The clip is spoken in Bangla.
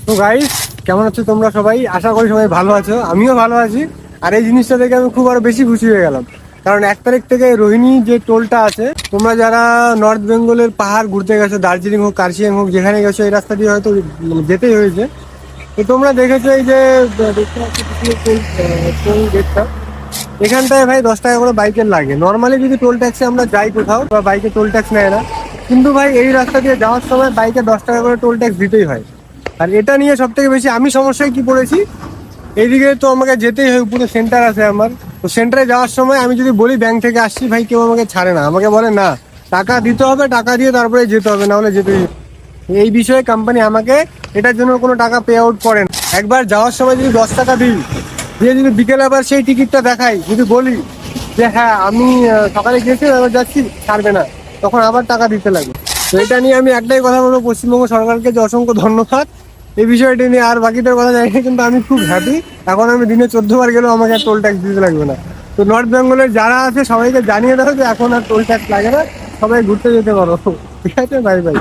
তো গাইস, কেমন আছো তোমরা সবাই? আশা করি সবাই ভালো আছো, আমিও ভালো আছি। আর এই জিনিসটা দেখে আমি খুব আরো বেশি খুশি হয়ে গেলাম, কারণ 1 তারিখ থেকে রোহিণী যে টোলটা আছে, তোমরা যারা নর্থ বেঙ্গলের পাহাড় ঘুরতে গেছো, দার্জিলিং হোক কার্শিয়াং হোক যেখানে গেছো, এই রাস্তা দিয়ে হয়তো যেতেই হয়েছে। তো তোমরা দেখেছো এই যে দেখতে পাচ্ছ টোল গেটটা, এখানটায় ভাই 10 টাকা করে বাইকের লাগে। নর্মালি যদি টোল ট্যাক্সে আমরা যাই কোথাও, বা বাইকে টোল ট্যাক্স নেয় না, কিন্তু ভাই এই রাস্তা দিয়ে যাওয়ার সময় বাইকে 10 টাকা করে টোল ট্যাক্স দিতেই হয়। আর এটা নিয়ে সব থেকে বেশি আমি সমস্যায় কি পড়েছি, এইদিকে তো আমাকে যেতেই হয়, উপরে সেন্টার আছে আমার। তো সেন্টারে যাওয়ার সময় আমি যদি বলি ব্যাংক থেকে আসছি, ভাই কেউ আমাকে ছাড়ে না, আমাকে বলে না, টাকা দিতে হবে, টাকা দিয়ে তারপরে যেতে হবে, না হলে যেতে হবে। এই বিষয়ে কোম্পানি আমাকে এটার জন্য কোনো টাকা পে আউট করেন। একবার যাওয়ার সময় যদি 10 টাকা দিই, দিয়ে যদি বিকেলে আবার সেই টিকিটটা দেখাই, যদি বলি যে হ্যাঁ আমি সকালে গেছি এবার যাচ্ছি, ছাড়বে না, তখন আবার টাকা দিতে লাগে। তো এটা নিয়ে আমি একটাই কথা বলবো পশ্চিমবঙ্গ সরকারকে, যে অসংখ্য ধন্যবাদ। এই বিষয়টি নিয়ে আর বাকিদের কথা জানি না, কিন্তু আমি খুব হ্যাপি। এখন আমি দিনে 14 বার গেলেও আমাকে টোল ট্যাক্স দিতে লাগবে না। তো নর্থ বেঙ্গলের যারা আছে সবাইকে জানিয়ে দেবো যে এখন আর টোল ট্যাক্স লাগে না, সবাই ঘুরতে যেতে পারো। ঠিক আছে, বাই বাই।